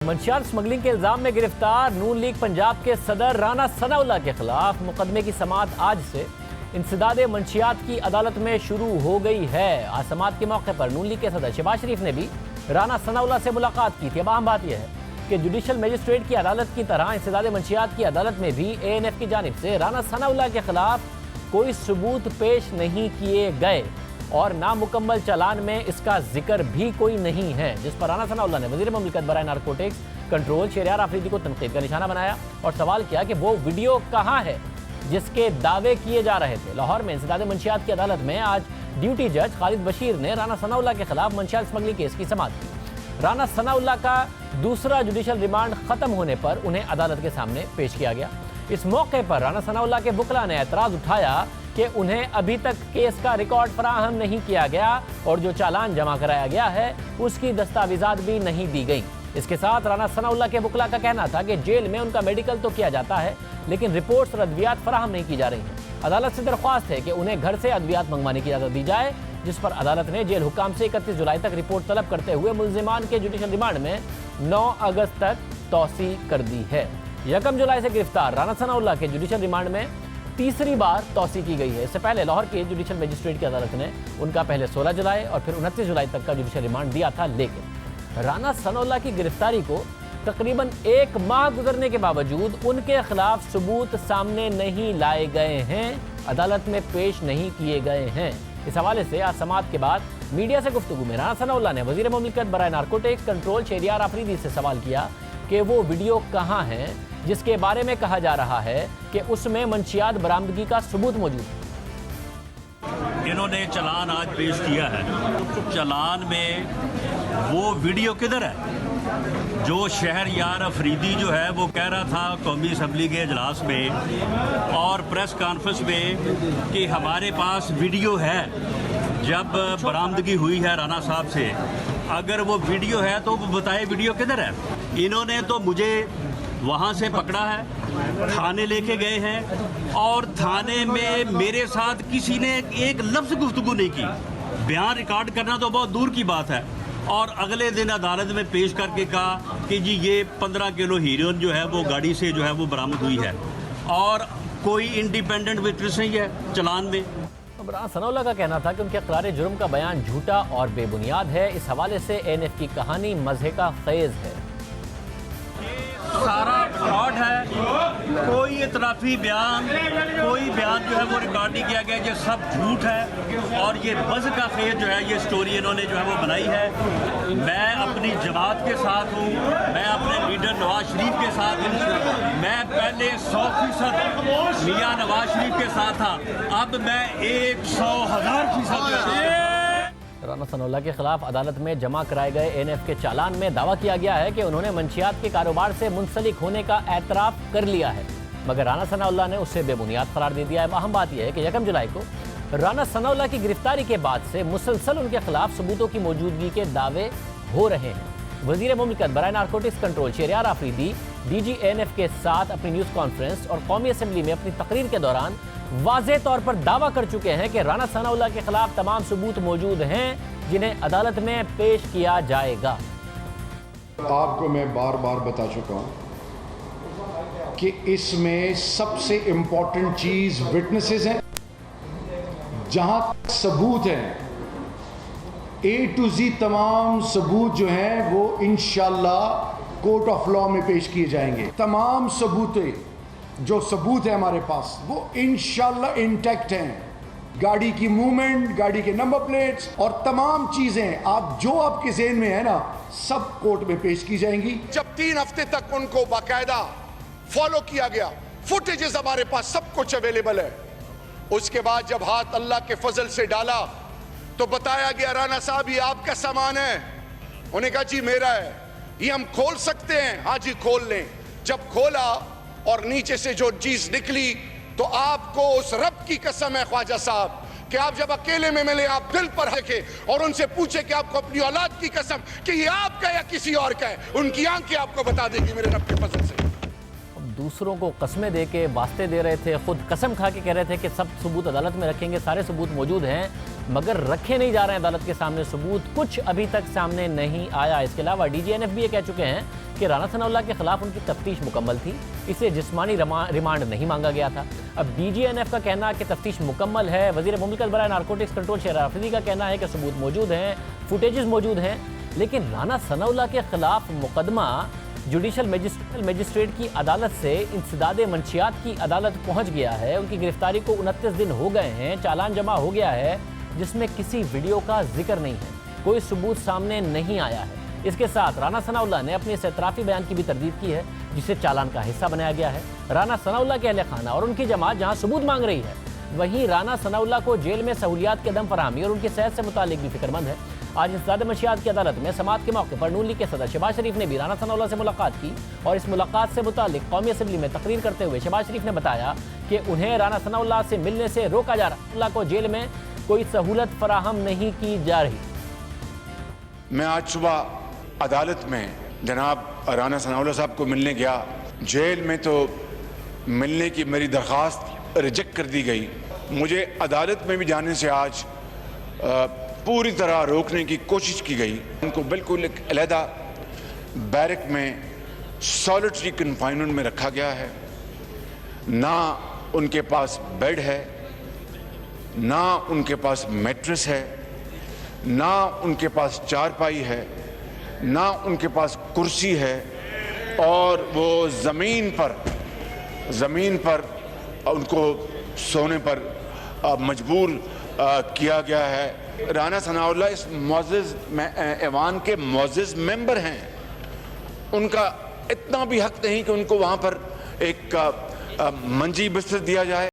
منشیات اسمگلنگ کے الزام میں گرفتار نون لیگ پنجاب کے صدر رانا ثناءاللہ کے خلاف مقدمے کی سماعت آج سے انسداد منشیات کی عدالت میں شروع ہو گئی ہے۔ آج سماعت کے موقع پر نون لیگ کے صدر شہباز شریف نے بھی رانا ثناءاللہ سے ملاقات کی تھی۔ اب اہم بات یہ ہے کہ جوڈیشل میجسٹریٹ کی عدالت کی طرح انسداد منشیات کی عدالت میں بھی اے این ایف کی جانب سے رانا ثناءاللہ کے خلاف کوئی ثبوت پیش نہیں کیے گئے اور نامکمل چالان میں اس کا ذکر بھی کوئی نہیں ہے، جس پر رانا ثناءاللہ نے وزیر مملکت برائے نارکوٹکس کنٹرول شہریار آفریدی کو تنقید کا نشانہ بنایا اور سوال کیا کہ وہ ویڈیو کہاں ہے جس کے دعوے کیے جا رہے تھے۔ لاہور میں انسداد منشیات کی عدالت میں آج ڈیوٹی جج خالد بشیر نے رانا ثناءاللہ کے خلاف منشیات اسمگلنگ کیس کی سماعت کی۔ رانا ثناءاللہ کا دوسرا جوڈیشل ریمانڈ ختم ہونے پر انہیں عدالت کے سامنے پیش کیا گیا۔ اس موقع پر رانا ثناءاللہ کے وکلاء نے اعتراض اٹھایا کہ انہیں ابھی تک کیس کا ریکارڈ فراہم نہیں کیا گیا اور جو چالان جمع کرایا گیا ہے اس کی دستاویزات بھی نہیں دی گئی۔ اس کے ساتھ رانا ثناءاللہ کے وکلاء کا کہنا تھا کہ جیل میں ان کا میڈیکل تو کیا جاتا ہے لیکن رپورٹس اور ادویات فراہم نہیں کی جا رہی ہیں۔ عدالت سے درخواست ہے کہ انہیں گھر سے ادویات منگوانے کی اجازت دی جائے، جس پر عدالت نے جیل حکام سے 31 جولائی تک رپورٹ طلب کرتے ہوئے ملزمان کے جوڈیشل ریمانڈ میں 9 اگست تک توسیع کر دی ہے۔ 1 جولائی سے گرفتار رانا ثناءاللہ کے جوڈیشل ریمانڈ میں تیسری بار توسیع کی گئی ہے۔ اس سے پہلے لاہور کی جوڈیشل میجسٹریٹ کی عدالت نے ان کا پہلے 16 جولائی اور پھر 29 جولائی تک کا جوڈیشل ریمانڈ دیا تھا، لیکن رانا ثناءاللہ کی گرفتاری کو تقریباً 1 ماہ گزرنے کے باوجود ان کے خلاف ثبوت سامنے نہیں لائے گئے ہیں، عدالت میں پیش نہیں کیے گئے ہیں۔ اس حوالے سے آج سماعت کے بعد میڈیا سے گفتگو میں رانا ثناءاللہ نے وزیر مملکت برائے نارکوٹکس کنٹرول شہریار آفریدی سے سوال کیا کہ وہ ویڈیو کہاں ہے جس کے بارے میں کہا جا رہا ہے کہ اس میں منشیات برآمدگی کا ثبوت موجود ہے۔ انہوں نے چالان آج پیش کیا ہے، چالان میں وہ ویڈیو کدھر ہے جو شہریار آفریدی جو ہے وہ کہہ رہا تھا قومی اسمبلی کے اجلاس میں اور پریس کانفرنس میں کہ ہمارے پاس ویڈیو ہے جب برآمدگی ہوئی ہے رانا صاحب سے۔ اگر وہ ویڈیو ہے تو وہ بتائے ویڈیو کدھر ہے۔ انہوں نے تو مجھے وہاں سے پکڑا ہے، تھانے لے کے گئے ہیں اور تھانے میں میرے ساتھ کسی نے ایک لفظ گفتگو نہیں کی۔ بیان ریکارڈ کرنا تو بہت دور کی بات ہے، اور اگلے دن عدالت میں پیش کر کے کہا کہ جی یہ 15 کلو ہیروئن جو ہے وہ گاڑی سے جو ہے وہ برآمد ہوئی ہے، اور کوئی انڈیپینڈنٹ وٹنس نہیں ہے چالان میں۔ رانا ثناءاللہ کا کہنا تھا کہ ان کے اقرار جرم کا بیان جھوٹا اور بے بنیاد ہے۔ اس حوالے سے اے این ایف کی کہانی مزے کا خیز ہے۔ سارا فراڈ ہے، کوئی اعترافی بیان جو ہے وہ ریکارڈ نہیں کیا گیا، یہ سب جھوٹ ہے اور یہ بز کا خیز جو ہے یہ سٹوری انہوں نے جو ہے وہ بنائی ہے۔ میں اپنی جماعت کے ساتھ ہوں، میں اپنے لیڈر نواز شریف کے ساتھ ہوں، میں پہلے 100% میاں نواز شریف کے ساتھ تھا، اب میں 100,000% رانا ثناءاللہ کے خلاف عدالت میں جمع کرائے گئے اے این ایف کے چالان میں دعویٰ کیا گیا ہے کہ انہوں نے منشیات کے کاروبار سے منسلک ہونے کا اعتراف کر لیا ہے، مگر رانا ثناءاللہ نے اسے بے بنیاد قرار دے دیا ہے۔ اہم بات یہ ہے کہ 1 جولائی کو رانا ثناءاللہ کی گرفتاری کے بعد سے مسلسل ان کے خلاف ثبوتوں کی موجودگی کے دعوے ہو رہے ہیں۔ وزیر مملکت برائے narcotics control Shehryar Afridi D G A N F کے ساتھ اپنی نیوز کانفرنس اور قومی اسمبلی میں اپنی تقریر کے دوران واضح طور پر دعویٰ کر چکے ہیں کہ رانا ثناءاللہ کے خلاف تمام ثبوت موجود ہیں جنہیں عدالت میں پیش کیا جائے گا۔ آپ کو میں بار بار بتا چکا ہوں کہ اس میں سب سے امپورٹنٹ چیز وٹنسز ہیں، جہاں ثبوت ہیں اے ٹو زی تمام ثبوت جو ہیں وہ انشاءاللہ کورٹ آف لاء میں پیش کیے جائیں گے۔ تمام جو ثبوت ہے ہمارے پاس وہ انشاءاللہ انٹیکٹ ہیں، گاڑی کی موومنٹ، گاڑی کے نمبر پلیٹس اور تمام چیزیں آپ کے ذہن میں ہے نا، سب کورٹ میں پیش کی جائیں گی۔ جب 3 ہفتے تک ان کو باقاعدہ فالو کیا گیا، فوٹیجز ہمارے پاس سب کچھ اویلیبل ہے، اس کے بعد جب ہاتھ اللہ کے فضل سے ڈالا تو بتایا گیا رانا صاحب یہ آپ کا سامان ہے۔ انہوں نے کہا جی میرا ہے، یہ ہم کھول سکتے ہیں؟ ہاں جی کھول لیں۔ جب کھولا اور نیچے سے جو چیز نکلی تو آپ کو اس رب کی قسم ہے خواجہ صاحب کہ آپ جب اکیلے میں ملے آپ دل پر رکھے اور ان سے پوچھے کہ آپ کو اپنی اولاد کی قسم کہ یہ آپ کا یا کسی اور کا ہے، ان کی آنکھیں آپ کو بتا دے گی میرے رب کے فضل سے۔ دوسروں کو قسمیں دے کے واسطے دے رہے تھے، خود قسم کھا کے کہہ رہے تھے کہ سب ثبوت عدالت میں رکھیں گے، سارے ثبوت موجود ہیں، مگر رکھے نہیں جا رہے ہیں عدالت کے سامنے ثبوت، کچھ ابھی تک سامنے نہیں آیا۔ اس کے علاوہ ڈی جی این ایف بھی یہ کہہ چکے ہیں کہ رانا ثناء اللہ کے خلاف ان کی تفتیش مکمل تھی، اسے جسمانی ریمانڈ نہیں مانگا گیا تھا۔ اب ڈی جی این ایف کا کہنا ہے کہ تفتیش مکمل ہے، وزیر مملکت برائے نارکوٹکس کنٹرول شہریار افریدی کا کہنا ہے کہ ثبوت موجود ہیں، فوٹیجز موجود ہیں، لیکن رانا ثناء اللہ کے خلاف مقدمہ جوڈیشل میجسٹریٹ کی عدالت سے انسداد منشیات کی عدالت پہنچ گیا ہے۔ ان کی گرفتاری کو 29 دن ہو گئے ہیں، چالان جمع ہو گیا ہے جس میں کسی ویڈیو کا ذکر نہیں ہے، کوئی ثبوت سامنے نہیں آیا ہے۔ اس کے ساتھ رانا ثناء اللہ نے اپنے اس اعترافی بیان کی بھی تردید کی ہے جسے چالان کا حصہ بنایا گیا ہے۔ رانا ثناء اللہ کے اہل خانہ اور ان کی جماعت جہاں ثبوت مانگ رہی ہے، وہیں رانا ثناء اللہ کو جیل میں سہولیات کے عدم فراہمی اور ان کی صحت سے متعلق بھی فکر مند ہے۔ آج انسداد منشیات کی عدالت میں سماعت کے موقع پر نون لیگ کے صدر شہباز شریف نے بھی رانا ثناء اللہ سے ملاقات کی اور اس ملاقات سے متعلق قومی اسمبلی میں تقریر کرتے ہوئے شہباز شریف نے بتایا کہ انہیں رانا ثناء اللہ سے ملنے سے روکا جا رہا ہے، اللہ کو جیل میں کوئی سہولت فراہم نہیں کی جا رہی۔ میں آج صبح عدالت میں جناب رانا ثناء اللہ صاحب کو ملنے گیا، جیل میں تو ملنے کی میری درخواست ریجیکٹ کر دی گئی، مجھے عدالت میں بھی جانے سے آج پوری طرح روکنے کی کوشش کی گئی۔ ان کو بالکل ایک علیحدہ بیرک میں سالیٹری کنفائنمنٹ میں رکھا گیا ہے، نہ ان کے پاس بیڈ ہے، نہ ان کے پاس میٹرس ہے، نہ ان کے پاس چارپائی ہے، نہ ان کے پاس کرسی ہے، اور وہ زمین پر ان کو سونے پر مجبور کیا گیا ہے۔ رانا ثناء اللہ اس معزز ایوان کے معزز ممبر ہیں، ان کا اتنا بھی حق نہیں کہ ان کو وہاں پر ایک منجی بستر دیا جائے۔